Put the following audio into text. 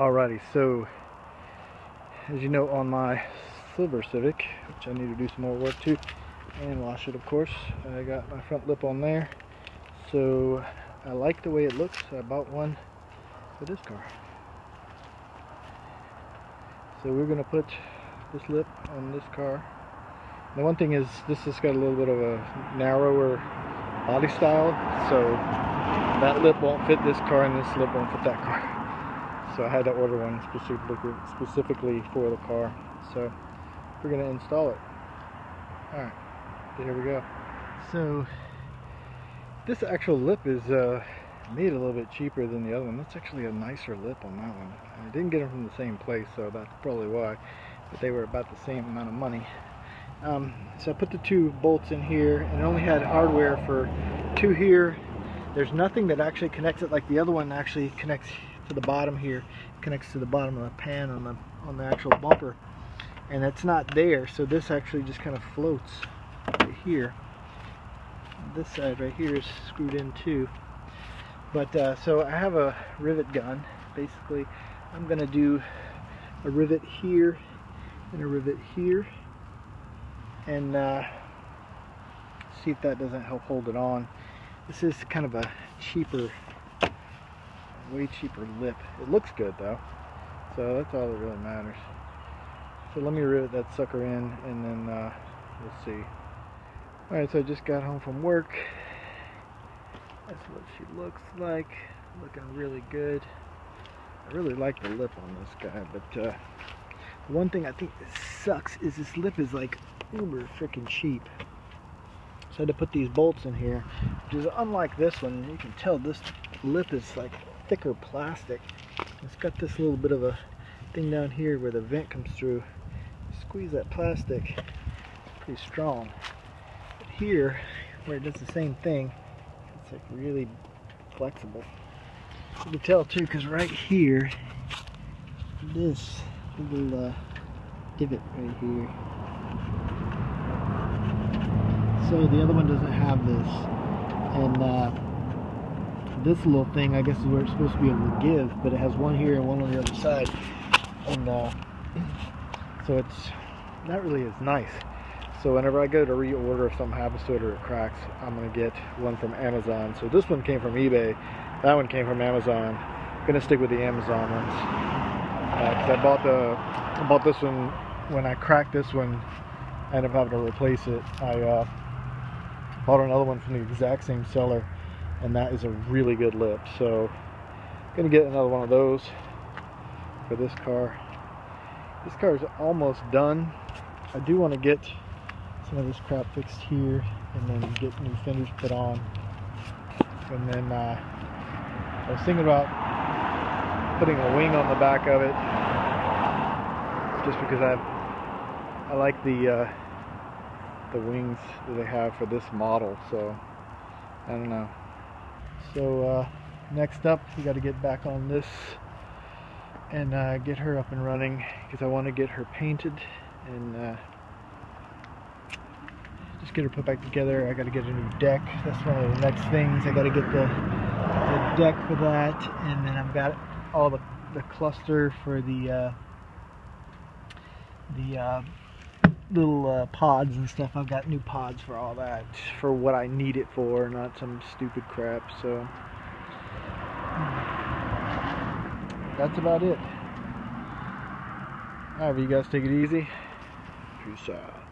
Alrighty, so as you know, on my silver Civic, which I need to do some more work to and wash it, of course, I got my front lip on there. So I like the way it looks. I bought one for this car. So we're going to put this lip on this car. The one thing is, this has got a little bit of a narrower body style, so that lip won't fit this car and this lip won't fit that car. So I had to order one specifically for the car. So we're going to install it. Alright, here we go. So this actual lip is made a little bit cheaper than the other one. That's actually a nicer lip on that one. I didn't get them from the same place, so that's probably why. But they were about the same amount of money. So I put the two bolts in here, and it only had hardware for two here. There's nothing that actually connects it like the other one actually connects to the bottom here. Connects to the bottom of the pan on the actual bumper, and it's not there. So this actually just kind of floats right here. This side right here is screwed in too. But so I have a rivet gun. Basically, I'm gonna do a rivet here and a rivet here, and see if that doesn't help hold it on. This is kind of a cheaper, way cheaper lip. It looks good though, so that's all that really matters. So let me rivet that sucker in, and then we'll see. Alright, so I just got home from work. That's what she looks like. Looking really good. I really like the lip on this guy, but one thing I think that sucks is this lip is like uber freaking cheap. So I had to put these bolts in here, which is unlike this one. You can tell this lip is like thicker plastic. It's got this little bit of a thing down here where the vent comes through. Squeeze that plastic, it's pretty strong. But here, where it does the same thing, it's like really flexible. You can tell too, because right here, this little divot right here. So the other one doesn't have this, and this little thing I guess is where it's supposed to be able to give, but it has one here and one on the other side, and so it's not really as nice. So whenever I go to reorder, if something happens to it or it cracks, I'm gonna get one from Amazon. So this one came from eBay, that one came from Amazon. I'm gonna stick with the Amazon ones, because I bought this one. When I cracked this one, I ended up having to replace it. I bought another one from the exact same seller, and that is a really good lip. So I'm gonna get another one of those for this car. This car is almost done. I do want to get some of this crap fixed here, and then get new fenders put on. And then I was thinking about putting a wing on the back of it, just because I like the wings that they have for this model. So I don't know. So next up, we got to get back on this and get her up and running, because I want to get her painted and just get her put back together. I got to get a new deck. That's one of the next things. I got to get the deck for that, and then I've got all the cluster for the little pods and stuff. I've got new pods for all that, for what I need it for, not some stupid crap. So that's about it. Alright, you guys take it easy. Peace out.